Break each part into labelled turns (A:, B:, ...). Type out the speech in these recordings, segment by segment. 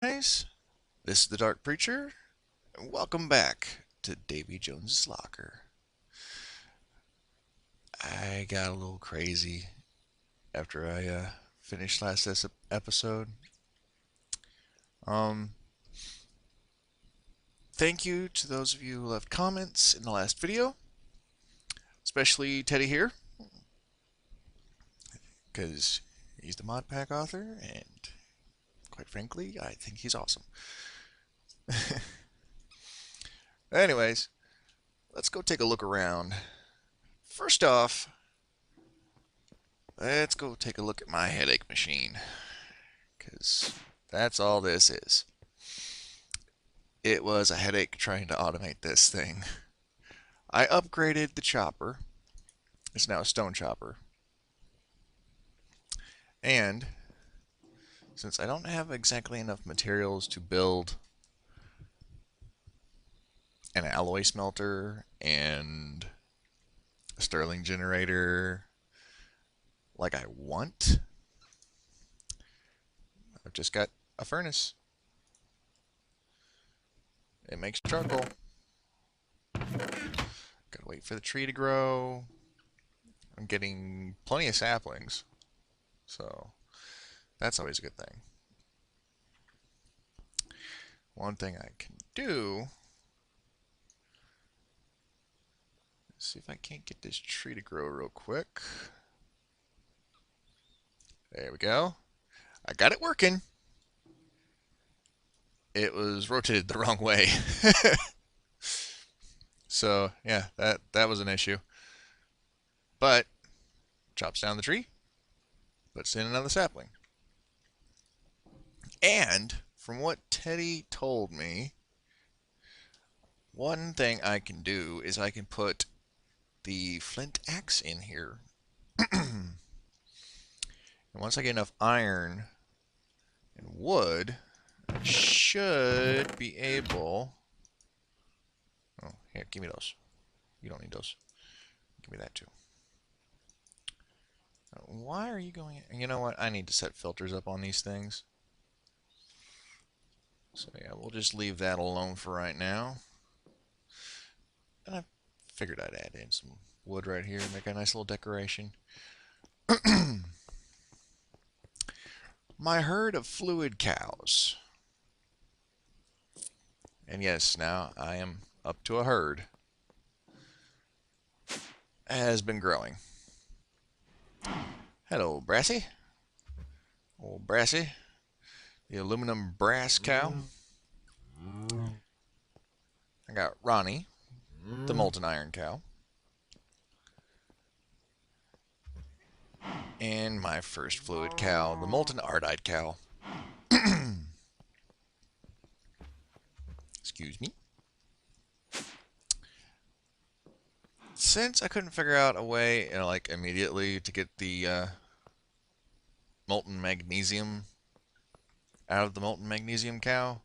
A: Guys, this is the Dark Preacher, and welcome back to Davy Jones Locker. I got a little crazy after I finished last episode. Um, Thank you to those of you who left comments in the last video, especially Teddy here, because he's the modpack author, and quite frankly, I think he's awesome. Anyways, let's go take a look around. First off, let's go take a look at my headache machine, because that's all this is. It was a headache trying to automate this thing. I upgraded the chopper. It's now a stone chopper. And since I don't have exactly enough materials to build an alloy smelter and a Stirling generator like I want, I've just got a furnace. It makes charcoal. Gotta wait for the tree to grow. I'm getting plenty of saplings, so that's always a good thing. One thing I can do, let's see if I can't get this tree to grow real quick. There we go. I got it working. It was rotated the wrong way. So yeah, that was an issue. But chops down the tree, puts in another sapling. And from what Teddy told me, one thing I can do is I can put the flint axe in here. And once I get enough iron and wood, I should be able... Oh, here, give me those. You don't need those. Give me that too. Why are you going... You know what? I need to set filters up on these things. So yeah, we'll just leave that alone for right now. And I figured I'd add in some wood right here and make a nice little decoration. My herd of fluid cows. And yes, now I am up to a herd. Has been growing. Hello, Brassy. Old Brassy. The aluminum brass cow. I got Ronnie, the molten iron cow. And my first fluid cow, the molten ardite cow. Excuse me. Since I couldn't figure out a way, like immediately to get the molten magnesium out of the molten magnesium cow,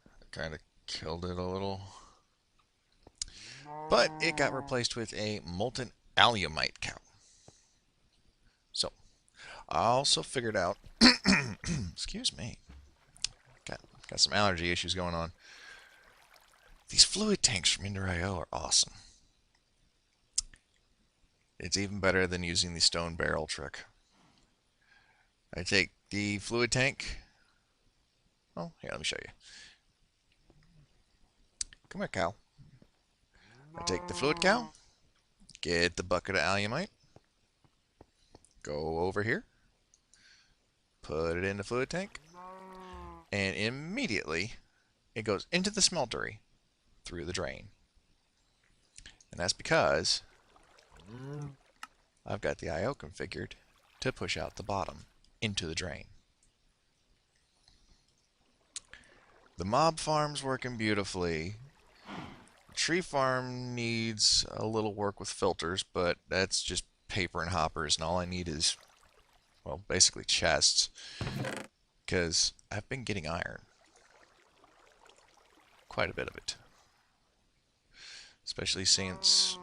A: I kind of killed it a little. But it got replaced with a molten alumite cow. So, I also figured out, excuse me, got some allergy issues going on. These fluid tanks from Ender.io are awesome. It's even better than using the stone barrel trick. I take the fluid tank. Oh, here, let me show you. Come here, cow. I take the fluid cow, get the bucket of alumite, go over here, put it in the fluid tank, and immediately it goes into the smeltery through the drain. And that's because I've got the IO configured to push out the bottom into the drain. The mob farm's working beautifully. The tree farm needs a little work with filters, but that's just paper and hoppers, and all I need is, well, basically chests, because I've been getting iron. Quite a bit of it. Especially since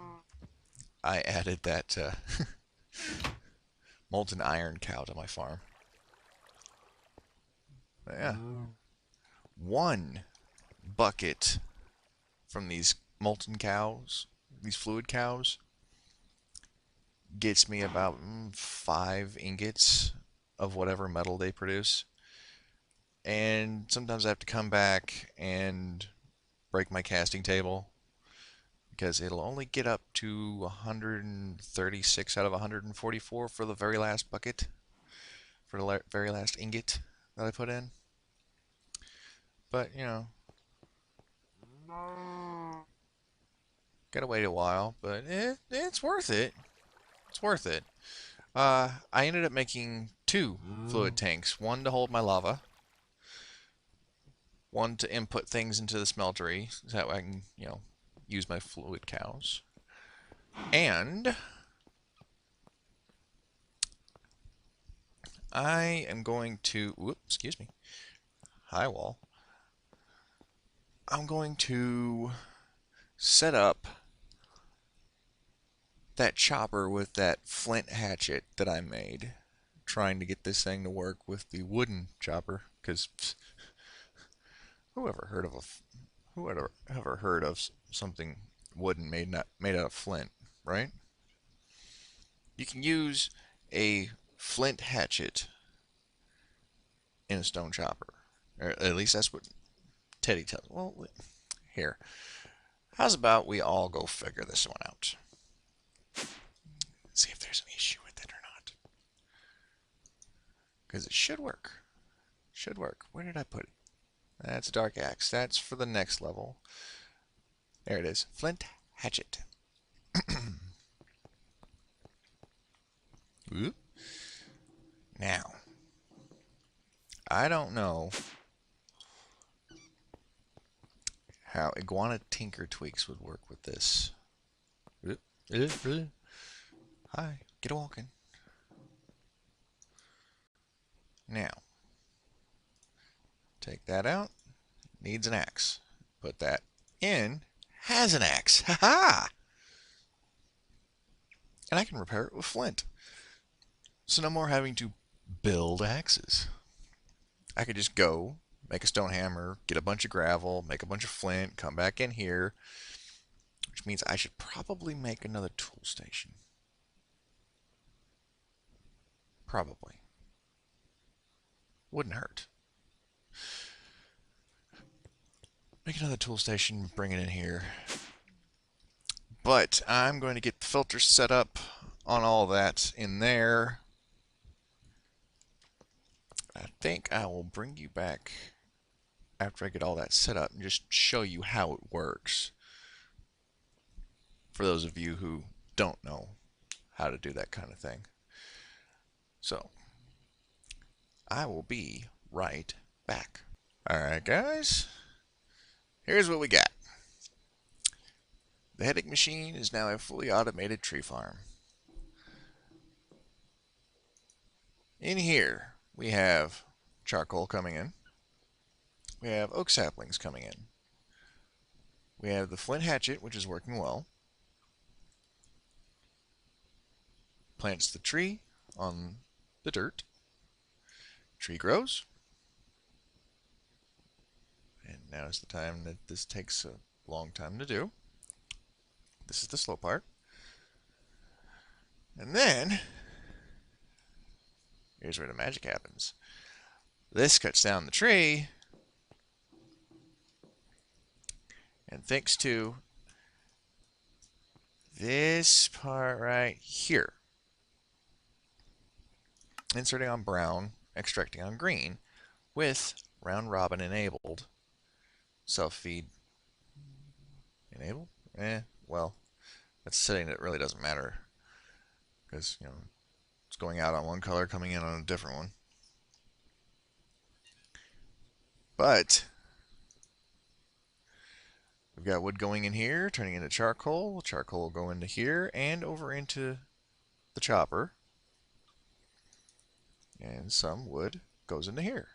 A: I added that molten iron cow to my farm. Yeah. One bucket from these molten cows, these fluid cows, gets me about 5 ingots of whatever metal they produce. And sometimes I have to come back and break my casting table because it'll only get up to 136 out of 144 for the very last bucket, for the very last ingot that I put in. But, gotta wait a while, but it's worth it. It's worth it. I ended up making 2 fluid tanks. One to hold my lava. One to input things into the smeltery, so that way I can, use my fluid cows. And I am going to, whoops, excuse me, hi wall. I'm going to set up that chopper with that flint hatchet that I made, trying to get this thing to work with the wooden chopper, because whoever ever heard of something wooden made out of flint, right? You can use a flint hatchet in a stone chopper, or at least that's what Teddy tells. Well, here, how's about we all go figure this one out? See if there's an issue with it or not, because it should work. Should work. Where did I put it? That's a dark axe. That's for the next level. There it is. Flint hatchet. Oop. Now, I don't know how Iguana Tinker Tweaks would work with this. Oop. Hi, get a walking. Now, take that out. Needs an axe. Put that in. Has an axe. Ha ha! And I can repair it with flint. So no more having to build axes. I could just go, make a stone hammer, get a bunch of gravel, make a bunch of flint, come back in here, which means I should probably make another tool station. Probably. Wouldn't hurt. Make another tool station, bring it in here. But I'm going to get the filter set up on all that in there. I think I will bring you back after I get all that set up and just show you how it works. For those of you who don't know how to do that kind of thing. So, I will be right back. Alright guys, here's what we got. The headache machine is now a fully automated tree farm. In here, we have charcoal coming in. We have oak saplings coming in. We have the flint hatchet, which is working well. Plants the tree on the dirt. Tree grows. And now is the time that this takes a long time to do. This is the slow part. And then, here's where the magic happens. This cuts down the tree. And thanks to this part right here, inserting on brown, extracting on green, with round robin enabled. Self-feed enabled? Well, that's a setting that really doesn't matter. Because, it's going out on one color, coming in on a different one. But we've got wood going in here, turning into charcoal. Charcoal will go into here and over into the chopper. And some wood goes into here.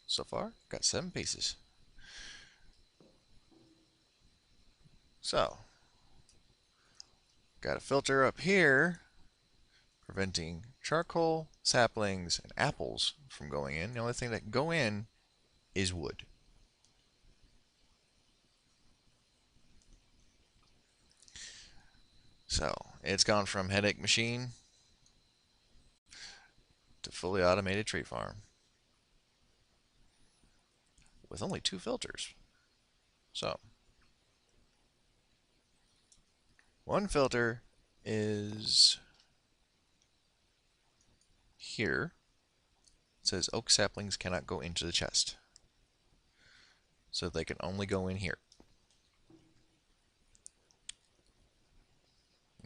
A: So far, got 7 pieces. So, got a filter up here preventing charcoal, saplings, and apples from going in. The only thing that can go in is wood. So it's gone from headache machine to fully automated tree farm with only 2 filters. So one filter is here. It says oak saplings cannot go into the chest. So they can only go in here.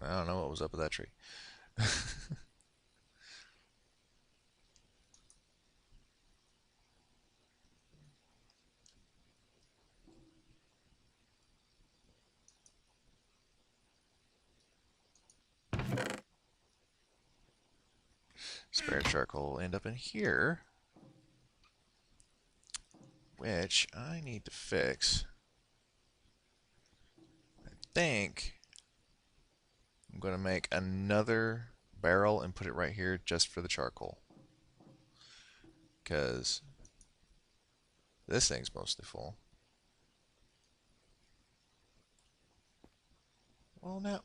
A: I don't know what was up with that tree. Spare charcoal will end up in here, which I need to fix. I think I'm going to make another barrel and put it right here just for the charcoal. Because this thing's mostly full. Well, now,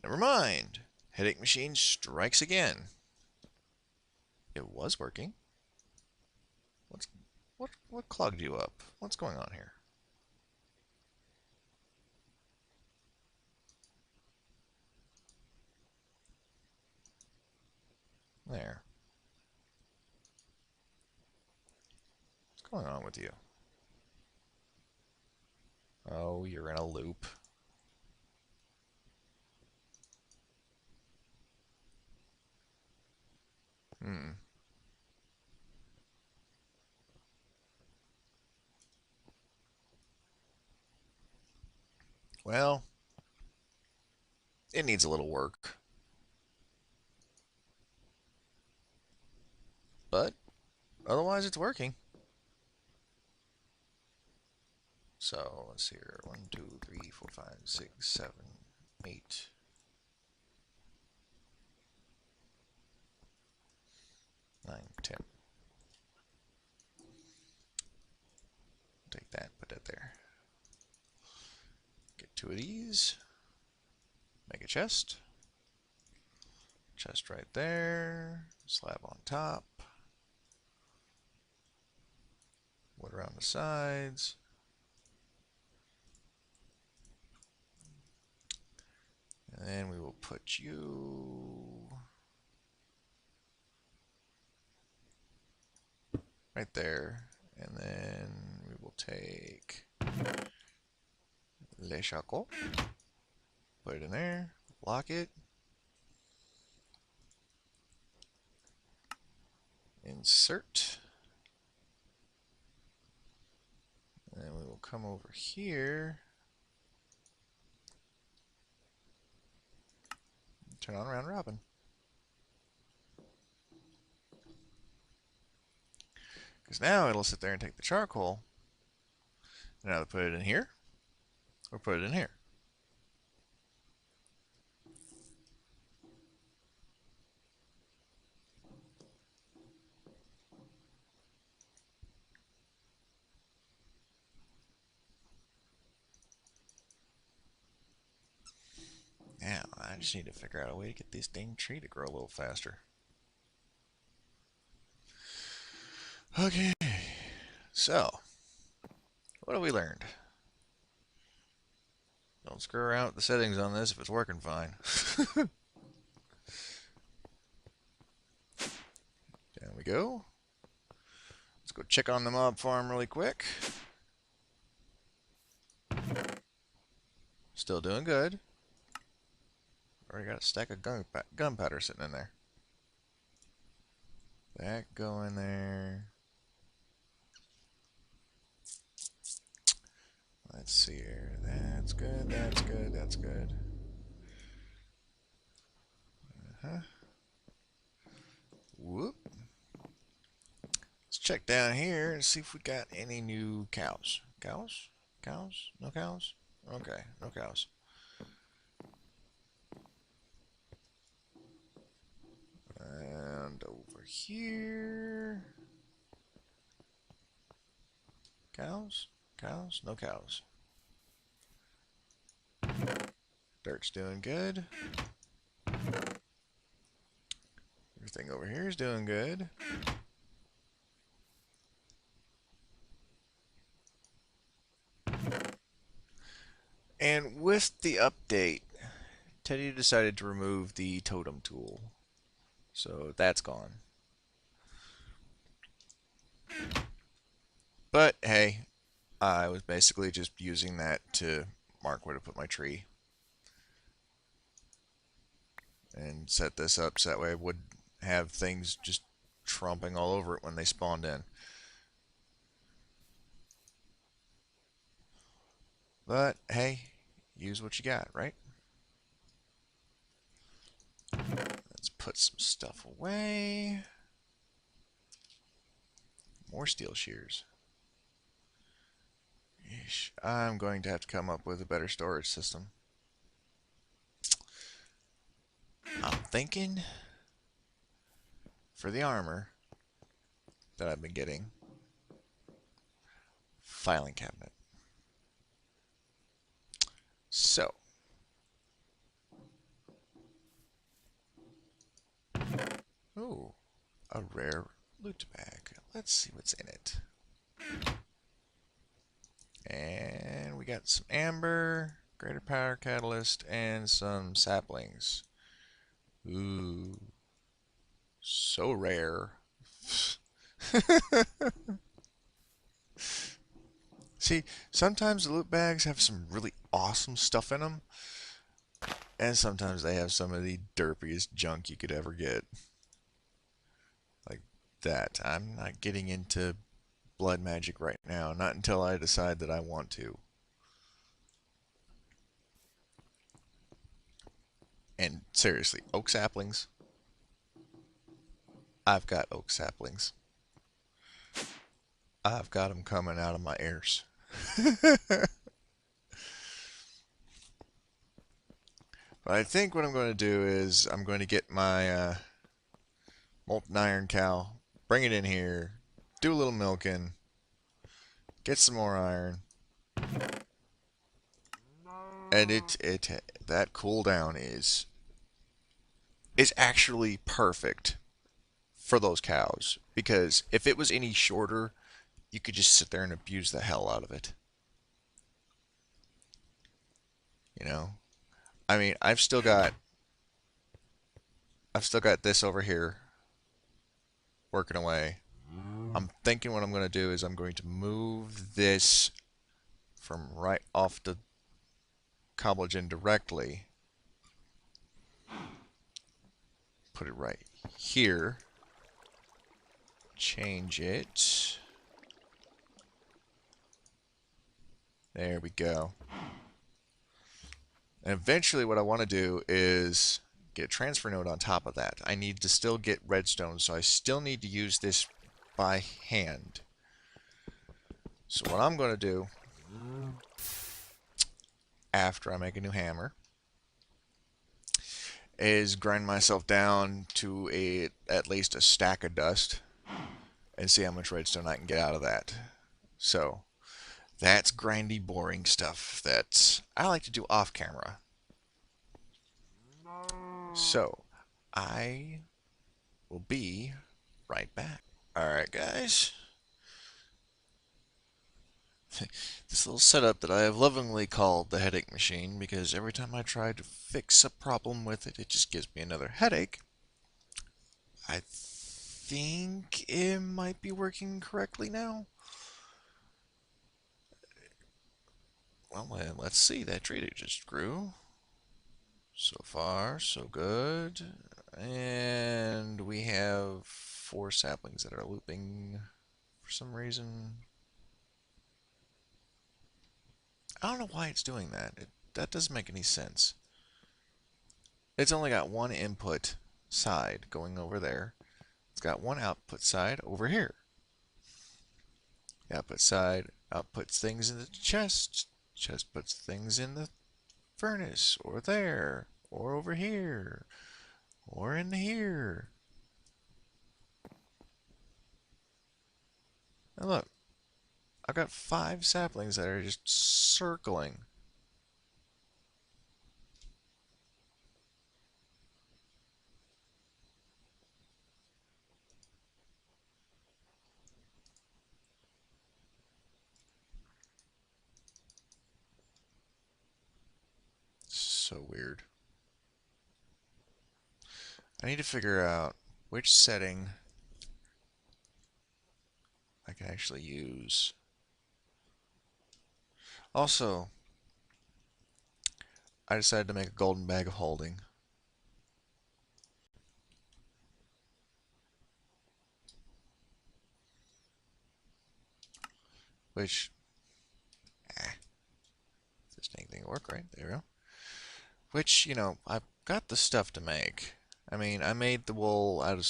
A: never mind. Headache machine strikes again. It was working. What clogged you up? What's going on here? There. What's going on with you? Oh, you're in a loop. Hmm. Well, it needs a little work. But otherwise, it's working. So let's see here. 1, 2, 3, 4, 5, 6, 7, 8. 9, 10. Take that, put that there. Get 2 of these. Make a chest. Chest right there. Slab on top. Wood around the sides. And then we will put you right there. And then we will take Le Chaco. Put it in there. Lock it. Insert. And then we will come over here. Turn on round robin. Because now it'll sit there and take the charcoal and either put it in here or put it in here. Now, I just need to figure out a way to get this dang tree to grow a little faster. Okay, so, what have we learned? Don't screw around with the settings on this if it's working fine. There we go. Let's go check on the mob farm really quick. Still doing good. Already got a stack of gunpowder sitting in there. That go in there. Let's see here. That's good, that's good, that's good. Whoop. Let's check down here and see if we got any new cows. Cows? Cows? No cows? Okay, no cows. And over here. Cows? Cows? No cows. Dirt's doing good. Everything over here is doing good. And with the update, Teddy decided to remove the totem tool. So that's gone. But hey, I was basically just using that to mark where to put my tree. And set this up so that way I would have things just tromping all over it when they spawned in. But hey, use what you got, right? Let's put some stuff away. More steel shears. Yeesh, I'm going to have to come up with a better storage system. I'm thinking for the armor that I've been getting, filing cabinet. So, ooh, a rare loot bag. Let's see what's in it. And we got some amber, greater power catalyst, and some saplings. Ooh, so rare. See, sometimes the loot bags have some really awesome stuff in them, and sometimes they have some of the derpiest junk you could ever get. Like that. I'm not getting into blood magic right now, not until I decide that I want to. And seriously, oak saplings. I've got oak saplings. I've got them coming out of my ears. But I think what I'm going to do is I'm going to get my molten iron cow, bring it in here, do a little milking, get some more iron, and that cooldown is actually perfect for those cows, because if it was any shorter, you could just sit there and abuse the hell out of it. You know, I mean, I've still got this over here working away. I'm thinking what I'm going to do is I'm going to move this from right off the cobblegen directly. Put it right here. Change it. There we go. And eventually what I want to do is get a transfer node on top of that. I need to still get redstone, so I still need to use this by hand. So what I'm going to do, after I make a new hammer, is grind myself down to at least a stack of dust and see how much redstone I can get out of that. So that's grindy, boring stuff that I like to do off camera. So I will be right back. Alright guys, this little setup that I have lovingly called the headache machine, because every time I try to fix a problem with it, it just gives me another headache. I think it might be working correctly now. Well, let's see. That tree just grew. So far, so good. And we have 4 saplings that are looping for some reason. I don't know why it's doing that. That doesn't make any sense. It's only got one input side going over there. It's got one output side over here. The output side outputs things in the chest. Chest puts things in the furnace, or there, or over here, or in here. And look, I've got 5 saplings that are just circling. So weird. I need to figure out which setting I can actually use. Also, I decided to make a golden bag of holding. Which, this dang thing will work, right? There we go. Which, you know, I've got the stuff to make. I mean, I made the wool out of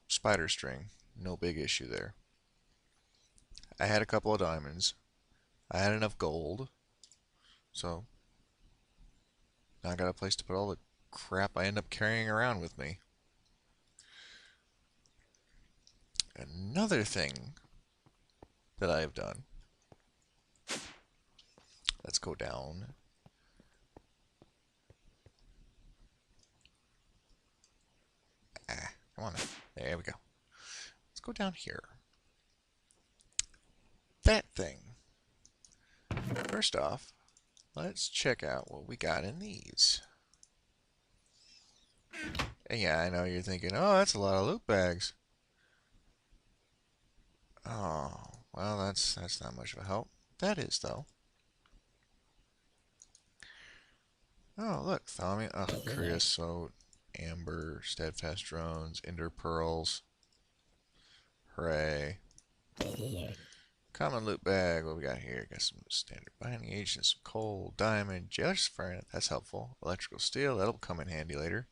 A: spider string. No big issue there. I had a couple of diamonds. I had enough gold. So, now I got a place to put all the crap I end up carrying around with me. Another thing that I have done. Let's go down. Come on. There we go. Let's go down here. That thing. First off, let's check out what we got in these. And yeah, I know you're thinking, oh, that's a lot of loot bags. Oh, well, that's not much of a help. That is, though. Oh, look, Thaumium, creosote, amber, steadfast drones, ender pearls. Hooray. Common loot bag. What we got here? Got some standard binding agents, some coal, diamond, jealous furnace. That's helpful. Electrical steel. That'll come in handy later.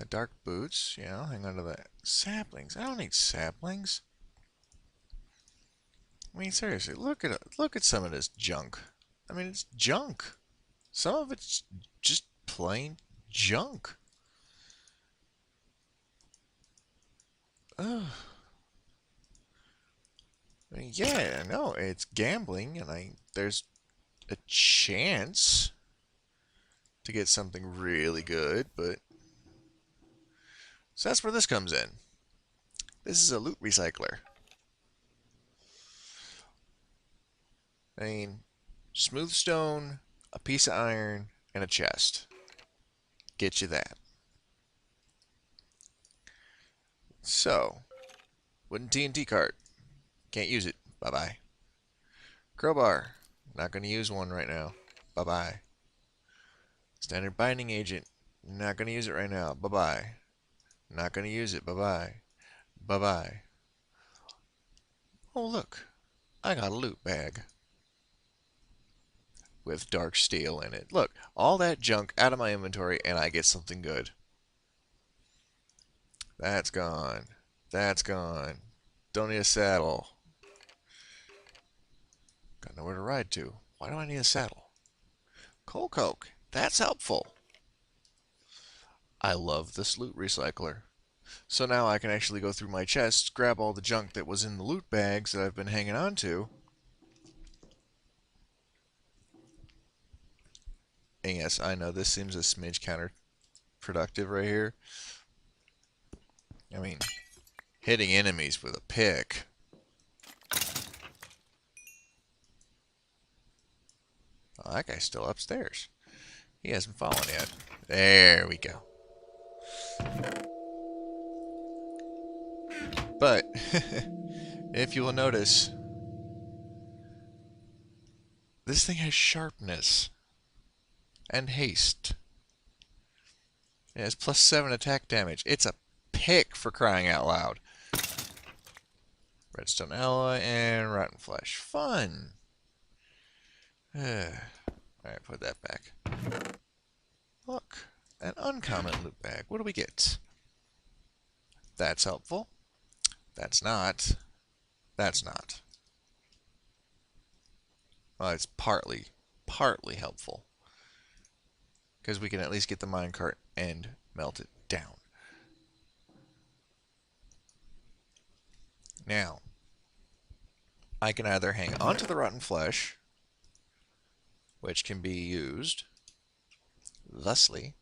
A: Dark boots. Yeah, I'll hang on to that. Saplings. I don't need saplings. I mean, seriously, look at some of this junk. I mean, it's junk. Some of it's just plain junk. Ugh. I mean, yeah, I know it's gambling, and there's a chance to get something really good, but so that's where this comes in. This is a loot recycler. I mean, smooth stone, a piece of iron, and a chest. Get you that. So, wooden TNT cart. Can't use it. Bye-bye. Crowbar. Not going to use one right now. Bye-bye. Standard binding agent. Not going to use it right now. Bye-bye. Not going to use it. Bye-bye. Bye-bye. Oh, look. I got a loot bag. With dark steel in it. Look, all that junk out of my inventory and I get something good. That's gone. That's gone. Don't need a saddle. Got nowhere to ride to. Why do I need a saddle? Coal coke. That's helpful. I love this loot recycler. So now I can actually go through my chests, grab all the junk that was in the loot bags that I've been hanging on to. And yes, I know this seems a smidge counterproductive right here. I mean, hitting enemies with a pick. Oh, that guy's still upstairs. He hasn't fallen yet. There we go. But, if you will notice, this thing has sharpness and haste. It has +7 attack damage. It's a pick for crying out loud. Redstone alloy and rotten flesh. Fun. Alright, put that back. Look, an uncommon loot bag. What do we get? That's helpful. That's not. That's not. Well, it's partly helpful. Because we can at least get the minecart and melt it down. Now, I can either hang onto the rotten flesh, which can be used thusly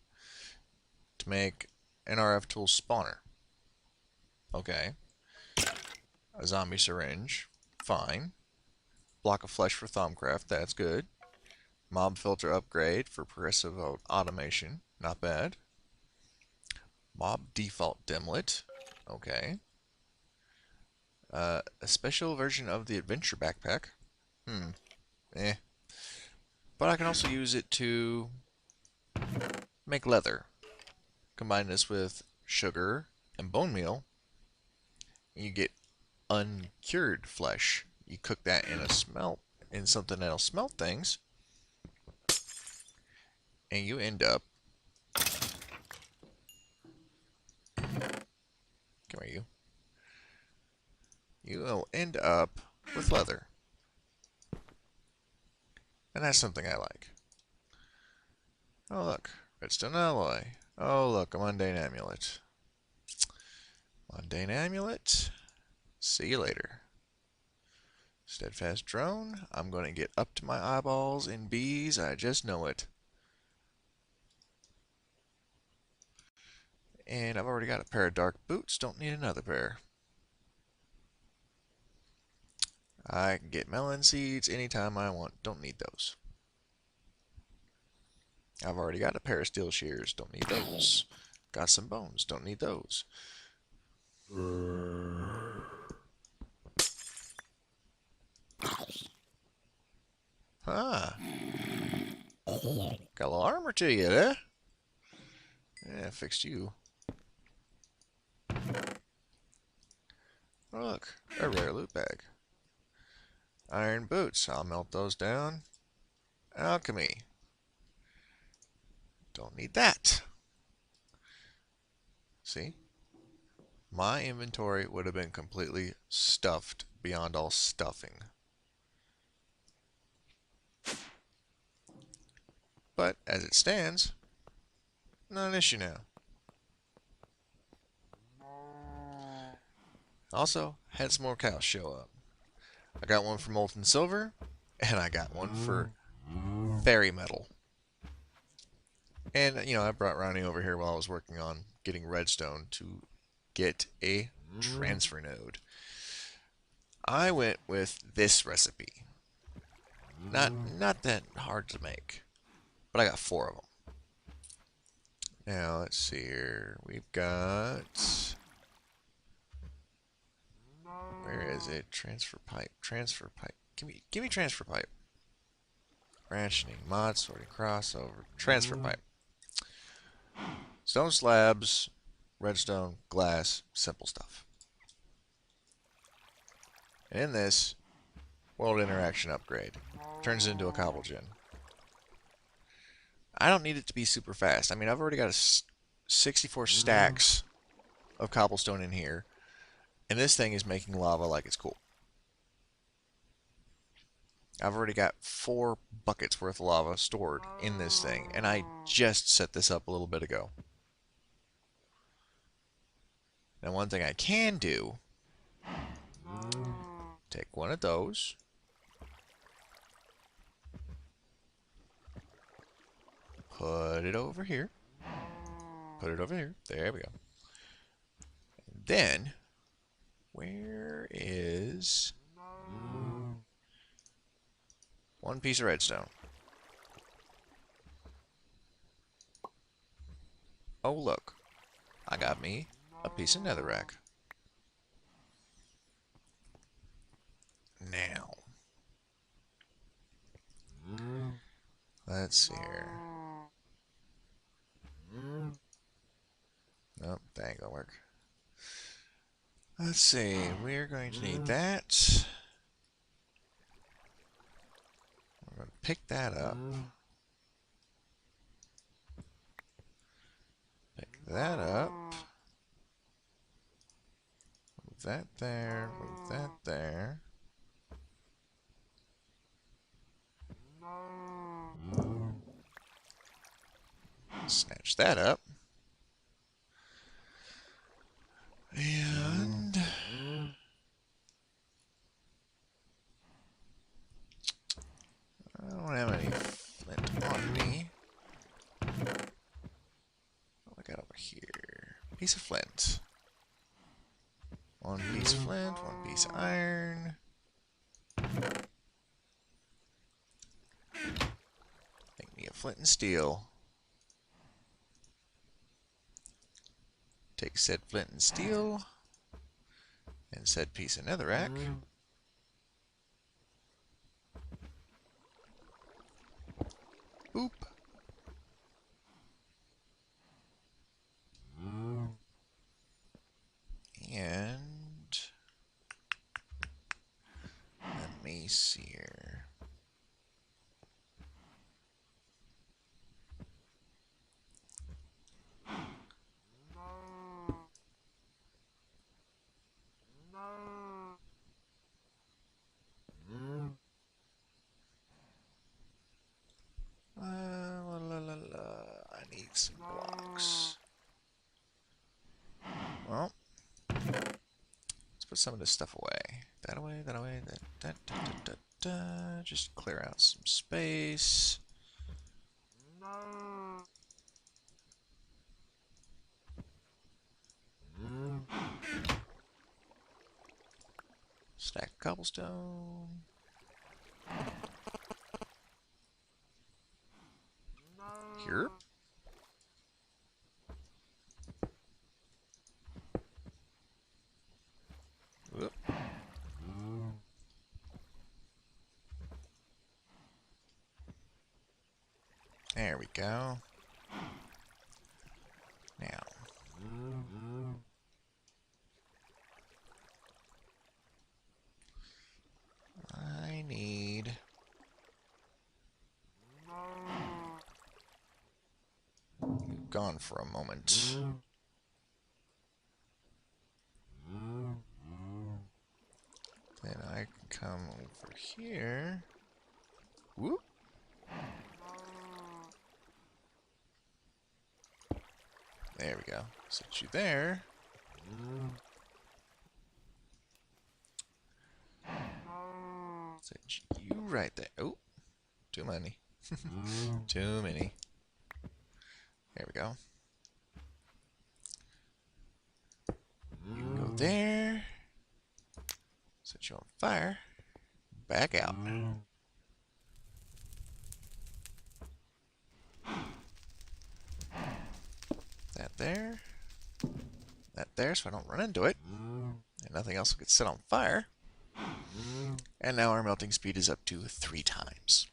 A: to make an RF tool spawner. Okay. A zombie syringe, fine. Block of flesh for Thumbcraft, that's good. Mob filter upgrade for progressive automation, not bad. Mob default dimlet, okay. A special version of the adventure backpack, eh. But I can also use it to make leather. Combine this with sugar and bone meal, and you get uncured flesh. You cook that in something that'll smelt things, and you end up, come here you will end up with leather. And that's something I like. Oh look, redstone alloy. Oh look, a mundane amulet. Mundane amulet. See you later. Steadfast drone. I'm going to get up to my eyeballs in bees. I just know it. And I've already got a pair of dark boots. Don't need another pair. I can get melon seeds anytime I want. Don't need those. I've already got a pair of steel shears. Don't need those. Got some bones. Don't need those. Ah. Got a little armor to you, eh? Yeah, fixed you. Oh, look, a rare loot bag. Iron boots. I'll melt those down. Alchemy. Don't need that. See? My inventory would have been completely stuffed beyond all stuffing. But as it stands, not an issue now. Also, had some more cows show up. I got one for molten silver, and I got one for fairy metal. And, I brought Ronnie over here while I was working on getting redstone to get a transfer node. I went with this recipe. Not that hard to make, but I got 4 of them. Now, let's see here. We've got... Where is it? Transfer pipe. Transfer pipe. Give me transfer pipe. Rationing, mod, sorting, crossover. Transfer pipe. Stone slabs, redstone, glass, simple stuff. And in this, world interaction upgrade. Turns it into a cobble gen. I don't need it to be super fast. I mean, I've already got 64 stacks of cobblestone in here. And this thing is making lava like it's cool. I've already got 4 buckets worth of lava stored in this thing. And I just set this up a little bit ago. Now, one thing I can do, take one of those, put it over here, there we go. And then, where is one piece of redstone? Oh look, I got me a piece of netherrack. Now, let's see here. Nope, that ain't gonna work. Let's see, we're going to need that. We're going to pick that up. Pick that up. Move that there, move that there. Snatch that up. And piece of flint. One piece of flint, one piece of iron. Make me a flint and steel. Take said flint and steel and said piece of netherrack. Boop. And let me see here. I need some blocks. Well, let's put some of this stuff away. That away, that away, that. Just clear out some space. Stack cobblestone. Here. Whoop. There we go. Now. I need... You've gone for a moment. Then I can come over here. Whoop. There we go. Set you there. Set you right there. Oh, too many. Too many. There we go. You go there. Set you on fire. Back out. That there. That there, so I don't run into it. And nothing else will get set on fire. And now our melting speed is up to 3 times.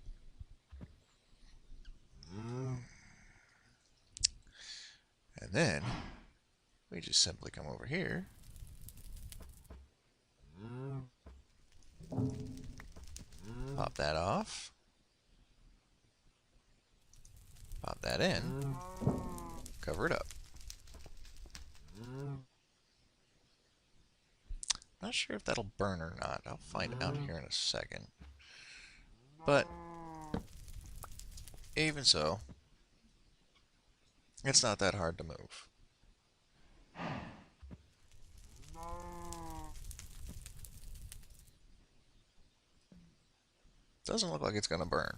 A: And then we just simply come over here. Pop that off. Pop that in. Cover it up. Not sure if that'll burn or not. I'll find out here in a second. But even so, it's not that hard to move. Doesn't look like it's going to burn.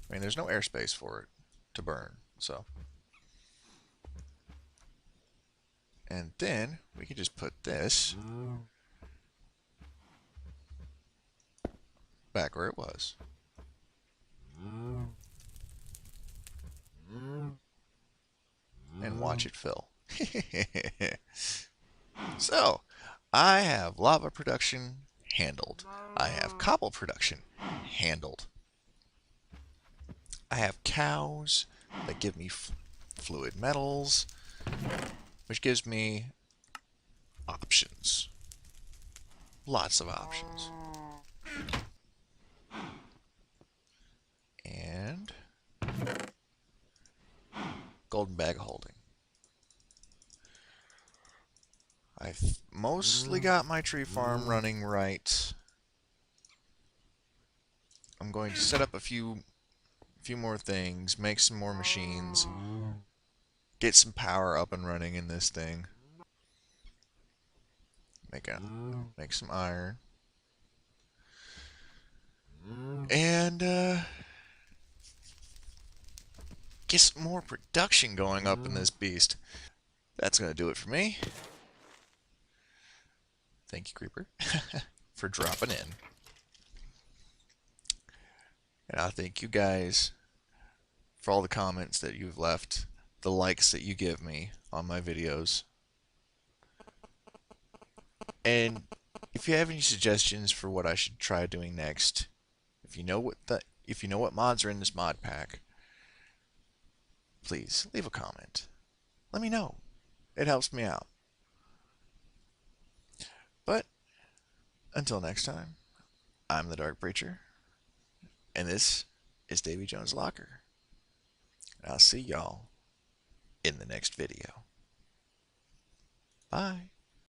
A: I mean, there's no airspace for it to burn, so. And then we can just put this back where it was. And watch it fill. So, I have lava production handled. I have cobble production handled. I have cows that give me fluid metals, which gives me options. Lots of options. And golden bag of holding. I've mostly got my tree farm running right. I'm going to set up a few more things, make some more machines, get some power up and running in this thing. Make some iron. And get some more production going up in this beast. that's going to do it for me. Thank you, Creeper, for dropping in. And I thank you guys for all the comments that you've left, the likes that you give me on my videos. And if you have any suggestions for what I should try doing next, if you know what mods are in this mod pack, please leave a comment. Let me know. It helps me out. But until next time, I'm the Dark Preacher, and this is Davy Jones Locker. And I'll see y'all in the next video. Bye.